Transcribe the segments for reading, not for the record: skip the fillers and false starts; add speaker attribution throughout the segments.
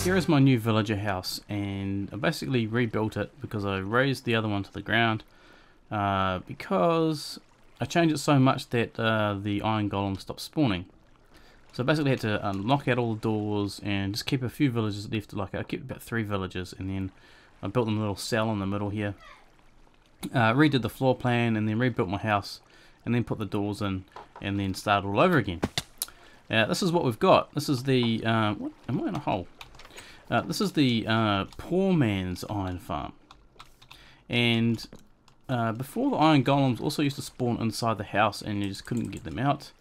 Speaker 1: here is my new villager house, and I basically rebuilt it because I raised the other one to the ground because I changed it so much that the iron golem stopped spawning. So I basically had to knock out all the doors and just keep a few villagers left. Like I kept about 3 villagers, and then I built them a little cell in the middle here. Redid the floor plan, and then rebuilt my house, and then put the doors in, and then started all over again. This is what we've got. This is the what? Am I in a hole? This is the poor man's iron farm. And before, the iron golems also used to spawn inside the house, and you just couldn't get them out.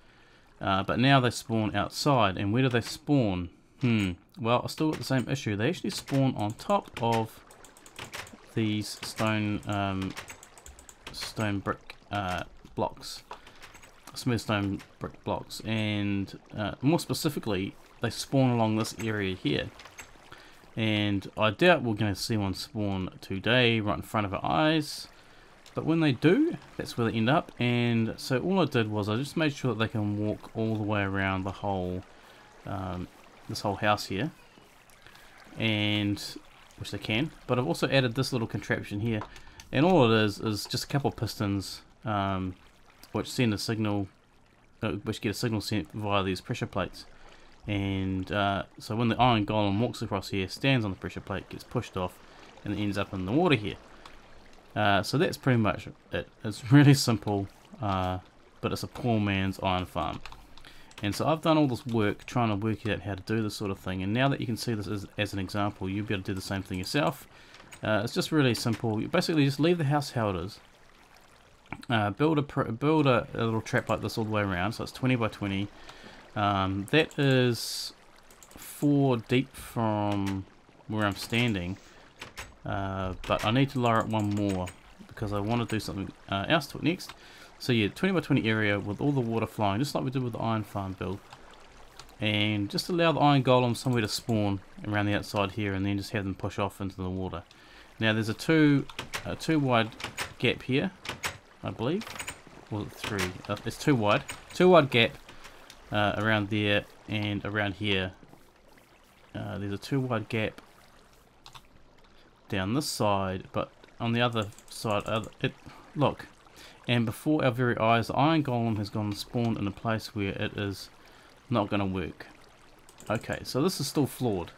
Speaker 1: But now they spawn outside. And where do they spawn? Well, I still got the same issue. They actually spawn on top of these stone brick blocks, smooth stone brick blocks, and more specifically, they spawn along this area here. And I doubt we're going to see one spawn today right in front of our eyes, but when they do, that's where they end up. And so all I did was I just made sure that they can walk all the way around the whole this whole house here, and which they can. But I've also added this little contraption here, and all it is just a couple of pistons which send a signal, which get a signal sent via these pressure plates. And so when the iron golem walks across here, stands on the pressure plate, gets pushed off, and it ends up in the water here. So that's pretty much it. It's really simple, but it's a poor man's iron farm. And so I've done all this work trying to work out how to do this sort of thing, and now that you can see this as an example, you'll be able to do the same thing yourself. It's just really simple. You basically just leave the house how it is. Build a little trap like this all the way around, so it's 20 by 20. That is 4 deep from where I'm standing, but I need to lower it one more because I want to do something else to it next. So yeah, 20 by 20 area with all the water flowing, just like we did with the iron farm build, and just allow the iron golem somewhere to spawn around the outside here, and then just have them push off into the water. Now there's a two wide gap here, I believe. Or 3? It's 2 wide. 2 wide gap around there and around here. There's a 2 wide gap down this side, but on the other side, look. And before our very eyes, the iron golem has gone and spawned in a place where it is not going to work. Okay, so this is still flawed.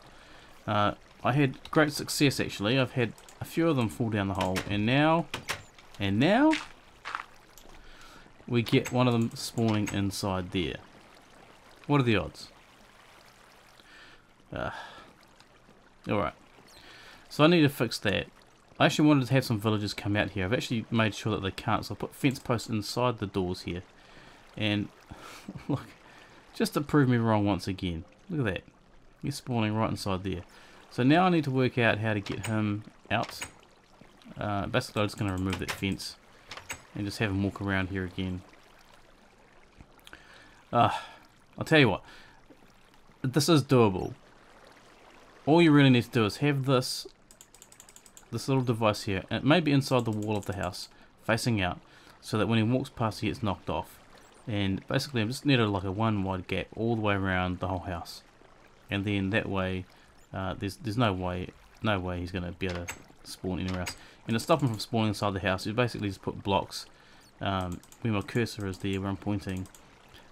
Speaker 1: I had great success actually. I've had a few of them fall down the hole, and now we get one of them spawning inside there. What are the odds? Alright, so I need to fix that. I actually wanted to have some villagers come out here. I've actually made sure that they can't, so I put fence posts inside the doors here. And look, just to prove me wrong once again, look at that. He's spawning right inside there. So now I need to work out how to get him out. Basically I'm just going to remove that fence and just have him walk around here again. I'll tell you what, this is doable. All you really need to do is have this little device here, and it may be inside the wall of the house, facing out, so that when he walks past he gets knocked off. And basically I just needed like a 1 wide gap all the way around the whole house, and then that way there's no way he's going to be able to spawn anywhere else. And to stop him from spawning inside the house, you basically just put blocks where my cursor is there, where I'm pointing.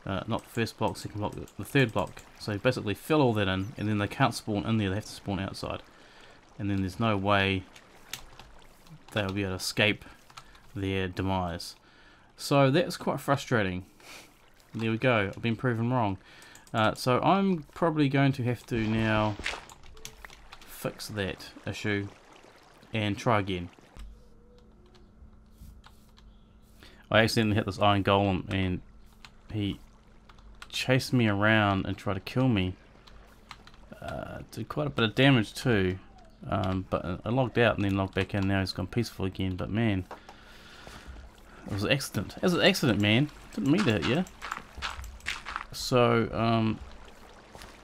Speaker 1: Not the first block, second block, the third block. So basically fill all that in, and then they can't spawn in there, they have to spawn outside. And then there's no way they'll be able to escape their demise. So that's quite frustrating. There we go, I've been proven wrong. So I'm probably going to have to now fix that issue and try again. I accidentally hit this iron golem and he chased me around and tried to kill me. Did quite a bit of damage too. But I logged out and then logged back in. Now he's gone peaceful again. But man, it was an accident. It was an accident, man. Didn't mean to hit you. So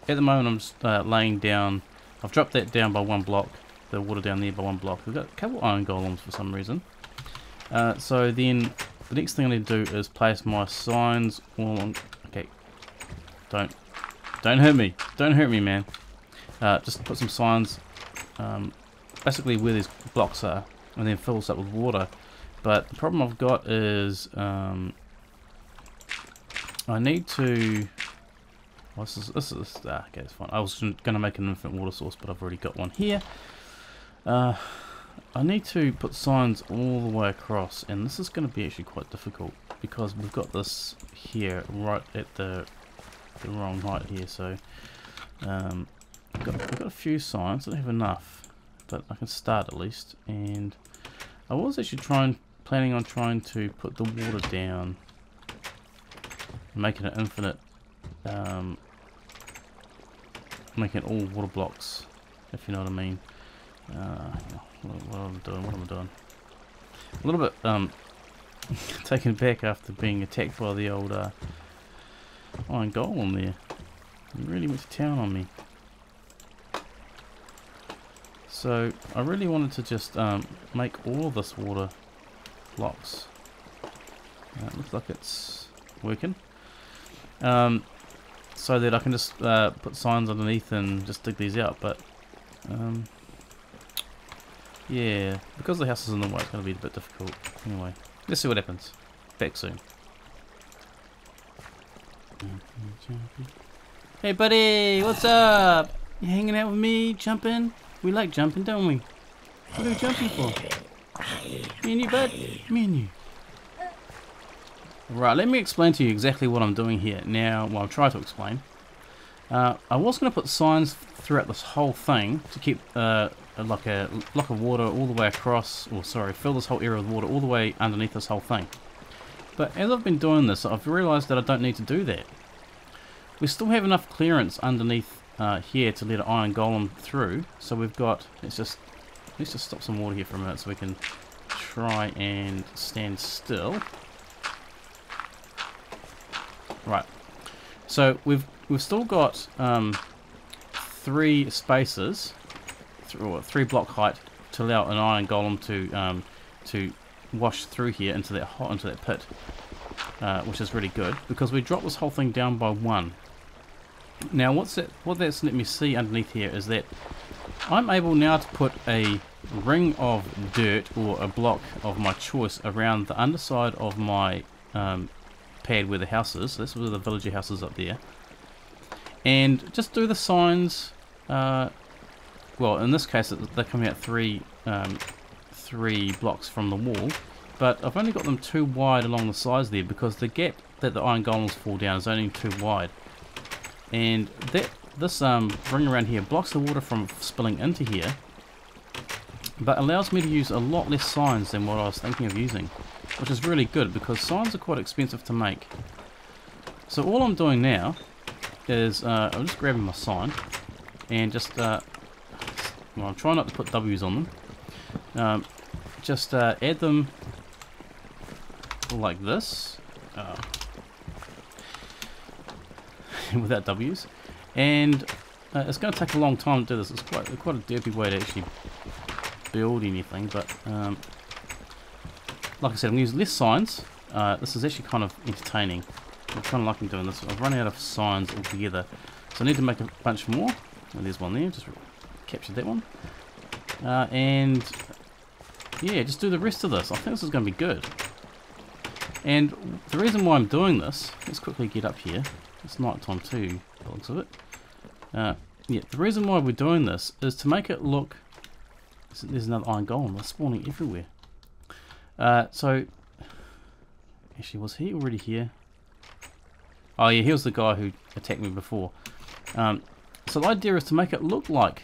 Speaker 1: at the moment I'm just laying down. I've dropped that down by 1 block. The water down there by 1 block. We've got a couple iron golems for some reason. So then the next thing I need to do is place my signs all on. Okay, don't hurt me. Don't hurt me, man. just put some signs basically where these blocks are, and then fill this up with water. But the problem I've got is I need to. Well, this is okay, it's fine. I was going to make an infinite water source, but I've already got one here. I need to put signs all the way across, and this is going to be actually quite difficult because we've got this here right at the wrong height here. So I've got a few signs. I don't have enough, but I can start at least. And I was actually planning on trying to put the water down, making it infinite, making it all water blocks, if you know what I mean. What am I doing? A little bit taken back after being attacked by the old iron golem there. He really went to town on me. So I really wanted to just make all of this water blocks. It looks like it's working. So that I can just put signs underneath and just dig these out, but yeah, because the house is in the way, it's going to be a bit difficult. Anyway, let's see what happens. Back soon. Hey buddy, what's up? You hanging out with me, jumping? We like jumping, don't we? What are we jumping for? Me and you, bud? Me and you. Right, let me explain to you exactly what I'm doing here. Now, well, I'll try to explain. I was going to put signs throughout this whole thing to keep like a block of water all the way across, or sorry, fill this whole area with water all the way underneath this whole thing. But as I've been doing this, I've realised that I don't need to do that. We still have enough clearance underneath here to let an iron golem through. So we've got, let's just stop some water here for a minute so we can try and stand still. Right. So we've still got 3 spaces, or 3 block height, to allow an iron golem to wash through here into that pit, which is really good because we dropped this whole thing down by 1. Now what that's let me see underneath here is that I'm able now to put a ring of dirt or a block of my choice around the underside of my pad where the house is. This is where the villager house is up there, and just do the signs. Well, in this case they're coming out 3 blocks from the wall, but I've only got them 2 wide along the sides there because the gap that the iron golems fall down is only 2 wide, and this ring around here blocks the water from spilling into here, but allows me to use a lot less signs than what I was thinking of using, which is really good because signs are quite expensive to make. So all I'm doing now is I'm just grabbing my sign and just well, I'm trying not to put W's on them. Just add them like this, without W's, and it's going to take a long time to do this. It's quite a derpy way to actually build anything, but like I said, I'm using less signs. This is actually kind of entertaining. I'm kind of liking doing this. I've run out of signs altogether, so I need to make a bunch more. Oh, there's one there, just captured that one. And yeah, just do the rest of this. I think this is going to be good. And the reason why I'm doing this, let's quickly get up here. It's night time too, by the looks of it. Yeah, the reason why we're doing this is to make it look. There's another iron golem. They're spawning everywhere. So actually, was he already here? Oh yeah, he was the guy who attacked me before. So the idea is to make it look like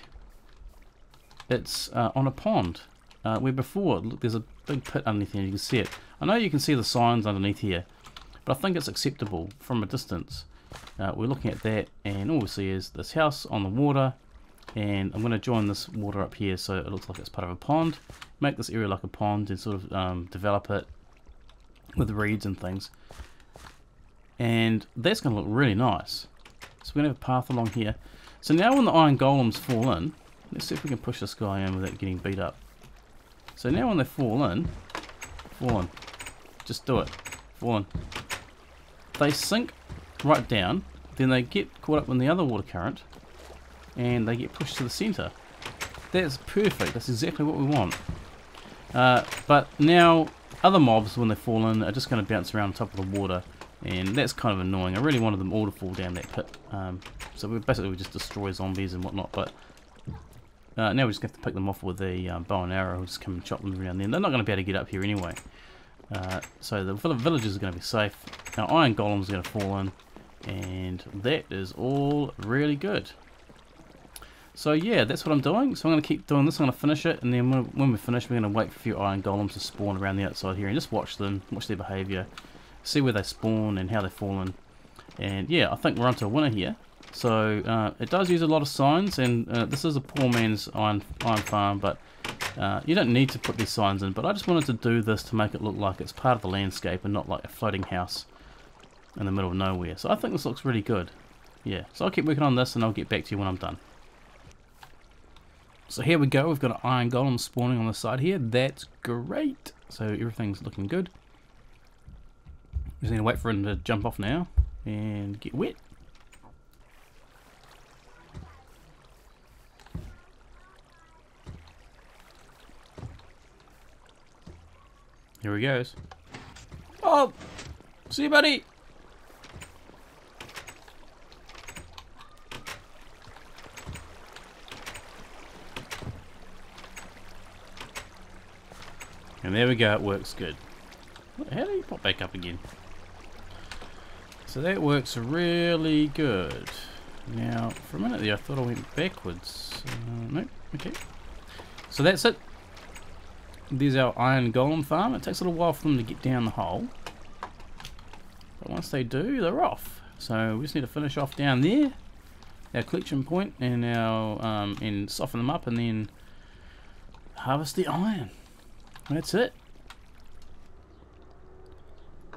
Speaker 1: it's on a pond. Where before, look, there's a big pit underneath here, you can see it. I know you can see the signs underneath here, but I think it's acceptable from a distance. We're looking at that, and all we see is this house on the water, and I'm going to join this water up here so it looks like it's part of a pond. Make this area like a pond and sort of develop it with reeds and things. And that's going to look really nice. So we're going to have a path along here. So now when the iron golems fall in, let's see if we can push this guy in without getting beat up. So now when they fall in, just do it, fall in. They sink right down, then they get caught up in the other water current, and they get pushed to the center. That's perfect. That's exactly what we want. But now other mobs, when they fall in, are just going to bounce around on top of the water, and that's kind of annoying. I really wanted them all to fall down that pit. So we just destroy zombies and whatnot, but now we just have to pick them off with a bow and arrow. We'll just come and chop them around there. They're not going to be able to get up here anyway. So the villagers are going to be safe. Our iron golems are going to fall in, and that is all really good. So yeah, that's what I'm doing. So I'm going to keep doing this. I'm going to finish it, and then when we finish, we're going to wait for a few iron golems to spawn around the outside here, and just watch them, watch their behaviour, see where they spawn and how they fall in. And yeah, I think we're onto a winner here. So it does use a lot of signs, and this is a poor man's iron farm, but you don't need to put these signs in. But I just wanted to do this to make it look like it's part of the landscape and not like a floating house in the middle of nowhere. So I think this looks really good. Yeah, so I'll keep working on this, and I'll get back to you when I'm done. So here we go, we've got an iron golem spawning on the side here. That's great. So everything's looking good. Just need to wait for him to jump off now and get wet. Here he goes. Oh! See you, buddy! And there we go, it works good. How do you pop back up again? So that works really good. Now, for a minute there, I thought I went backwards. Nope, okay. So that's it. There's our iron golem farm. It takes a little while for them to get down the hole. But once they do, they're off. So we just need to finish off down there, our collection point, and and soften them up, and then harvest the iron. That's it.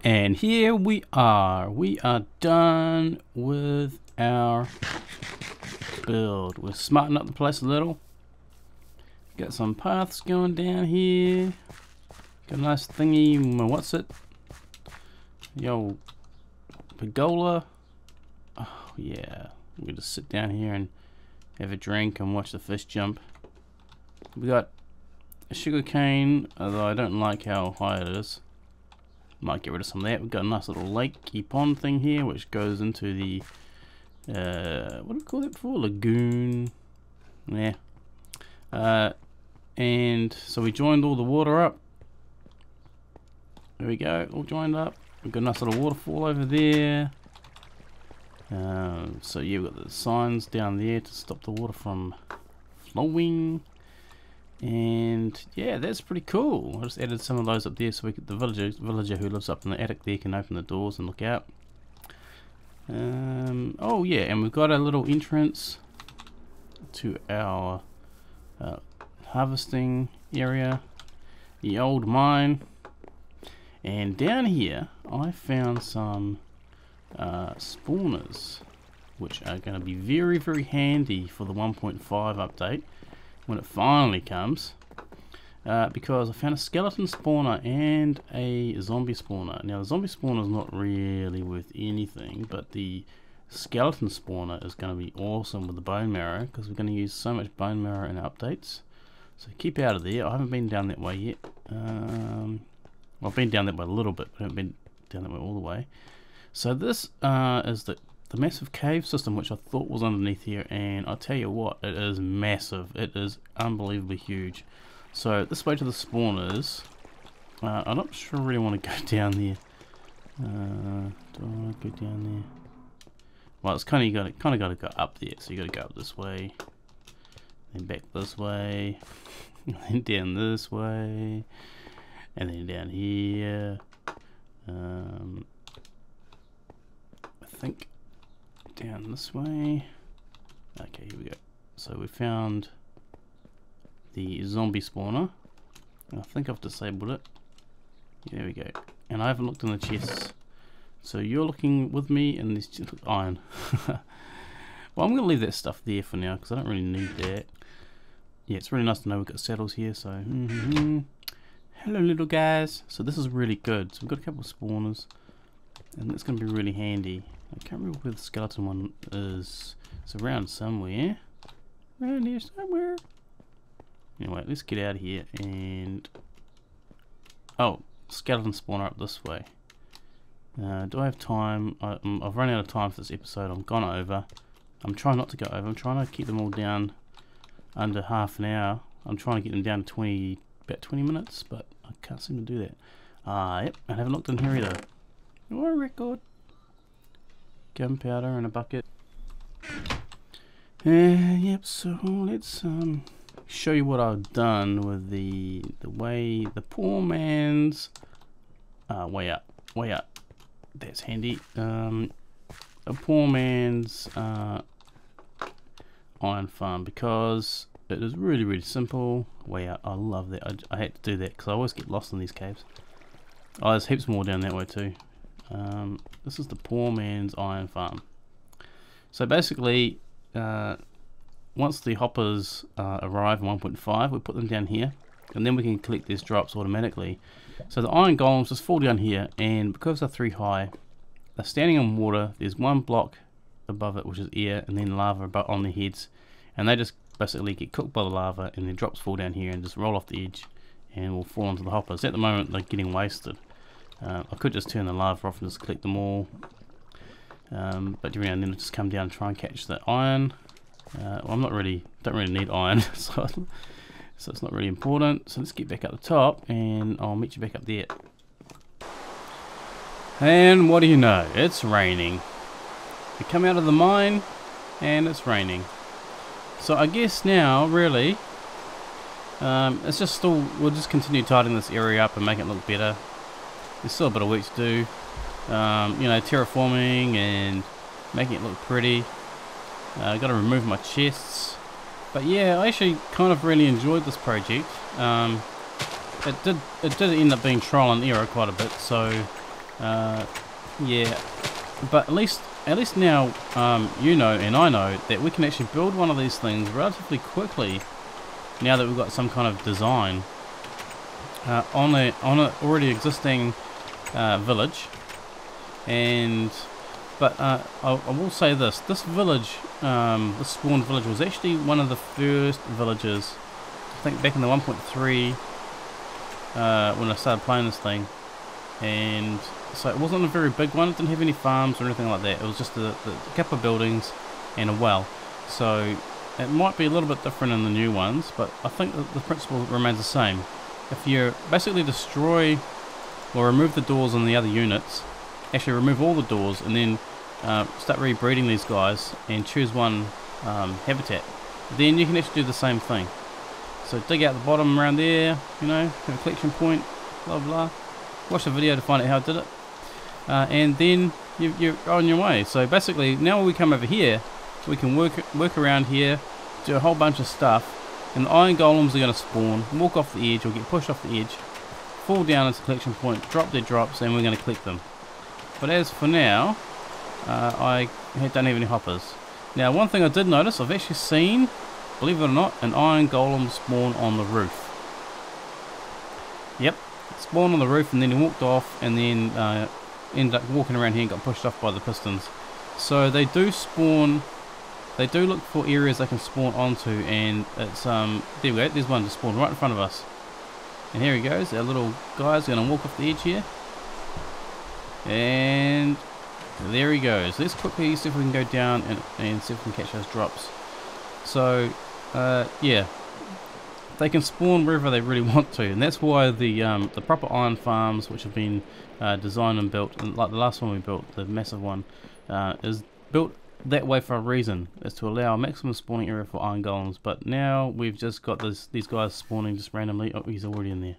Speaker 1: And here we are. We are done with our build. We're smarting up the place a little. Got some paths going down here. Got a nice thingy. What's it? The old pergola. Oh yeah. We can just sit down here and have a drink and watch the fish jump. We got a sugar cane, although I don't like how high it is. Might get rid of some of that. We've got a nice little lakey pond thing here, which goes into the what do we call that before? Lagoon. Yeah. And so we joined all the water up. There we go, all joined up. We've got a nice little waterfall over there. So yeah, we've got the signs down there to stop the water from flowing. And yeah, that's pretty cool. I just added some of those up there so the villager who lives up in the attic there can open the doors and look out. Oh yeah, and we've got a little entrance to our harvesting area, the old mine. And down here I found some spawners, which are going to be very, very handy for the 1.5 update when it finally comes, because I found a skeleton spawner and a zombie spawner. Now the zombie spawner is not really worth anything, but the skeleton spawner is going to be awesome with the bone marrow, because we're going to use so much bone marrow in updates. So keep out of there. I haven't been down that way yet. Well, I've been down that way a little bit, but I haven't been down that way all the way. So this is the massive cave system, which I thought was underneath here, and I'll tell you what, it is massive. It is unbelievably huge. So this way to the spawners. I'm not sure I really want to go down there. Do I want to go down there? Well, it's kind of got to go up there. So you got to go up this way, then back this way, and then down this way, and then down here. I think down this way. Okay, here we go. So we found the zombie spawner. I think I've disabled it. There we go. And I haven't looked in the chests. So you're looking with me in this iron. Well, I'm going to leave that stuff there for now because I don't really need that. Yeah, it's really nice to know we've got saddles here. So, hello little guys. So this is really good. So we've got a couple of spawners, and that's going to be really handy. I can't remember where the skeleton one is. It's around somewhere. Around here somewhere. Anyway, let's get out of here and... Oh, skeleton spawner up this way. Do I have time? I've run out of time for this episode. I've gone over. I'm trying not to go over. I'm trying to keep them all down under half an hour. I'm trying to get them down to about 20 minutes, but I can't seem to do that. Yep, I haven't looked in here either. Oh, a record. Gunpowder in a bucket. Yep, so let's show you what I've done with the poor man's way up. That's handy. A poor man's iron farm, because it is really simple. Way out. I love that. I hate to do that because I always get lost in these caves. Oh, there's heaps more down that way too. This is the poor man's iron farm. So basically, once the hoppers arrive in 1.5, we put them down here, and then we can collect these drops automatically. So the iron golems just fall down here, and because they're 3 high, they're standing on water. There's one block above it, which is air, and then lava about on their heads, and they just basically get cooked by the lava, and their drops fall down here and just roll off the edge and will fall onto the hoppers. At the moment, they're getting wasted. I could just turn the lava off and just collect them all, but every now and then I just come down and try and catch the iron. Well, don't really need iron, so it's not really important. So let's get back up the top, and I'll meet you back up there. And what do you know? It's raining. We come out of the mine, and it's raining. So I guess now, really, it's just still, we'll just continue tidying this area up and make it look better. There's still a bit of work to do, you know, terraforming and making it look pretty. Got to remove my chests, but yeah, I actually kind of really enjoyed this project. It did end up being trial and error quite a bit, so yeah. But at least now, you know, and I know that we can actually build one of these things relatively quickly. Now that we've got some kind of design on a already existing village, but I will say this village, this spawn village, was actually one of the first villages, I think back in the 1.3 when I started playing this thing, and so it wasn't a very big one. It didn't have any farms or anything like that. It was just a couple of buildings and a well. So it might be a little bit different in the new ones, but I think that the principle remains the same. If you basically destroy or remove the doors on the other units, actually remove all the doors, and then start rebreeding these guys and choose one habitat, then you can actually do the same thing. So dig out the bottom around there, you know, have a collection point, blah blah. Watch the video to find out how I did it, and then you're on your way. So basically, now when we come over here, we can work around here, do a whole bunch of stuff, and the iron golems are going to spawn, walk off the edge or get pushed off the edge, fall down into the collection point, drop their drops, and we're going to collect them. But as for now, I don't have any hoppers. Now, one thing I did notice, I've actually seen, believe it or not, an iron golem spawn on the roof. Yep, spawned on the roof, and then he walked off, and then ended up walking around here and got pushed off by the pistons. So they do spawn. They do look for areas they can spawn onto, and it's there we go. There's one just spawned right in front of us, and here he goes. Our little guy's going to walk off the edge here, and there he goes. Let's quickly see if we can go down and see if we can catch those drops. So yeah, they can spawn wherever they really want to, and that's why the proper iron farms, which have been designed and built, like the last one we built, the massive one, is built that way for a reason. Is to allow a maximum spawning area for iron golems. But now we've just got these guys spawning just randomly. Oh, he's already in there.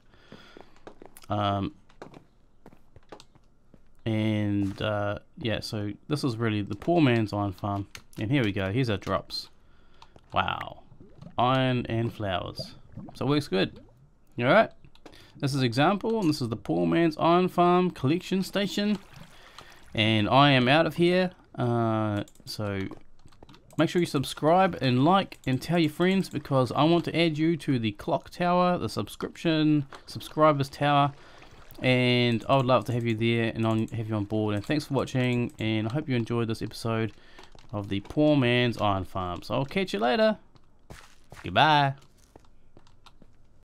Speaker 1: Yeah, so this is really the poor man's iron farm, and here we go. Here's our drops. Wow, iron and flowers. So it works good. All right, this is example, and this is the poor man's iron farm collection station, and I am out of here. So make sure you subscribe and like and tell your friends, because I want to add you to the clock tower, the subscribers tower, and I would love to have you there and have you on board. And thanks for watching, and I hope you enjoyed this episode of the poor man's iron farm. So I'll catch you later. Goodbye.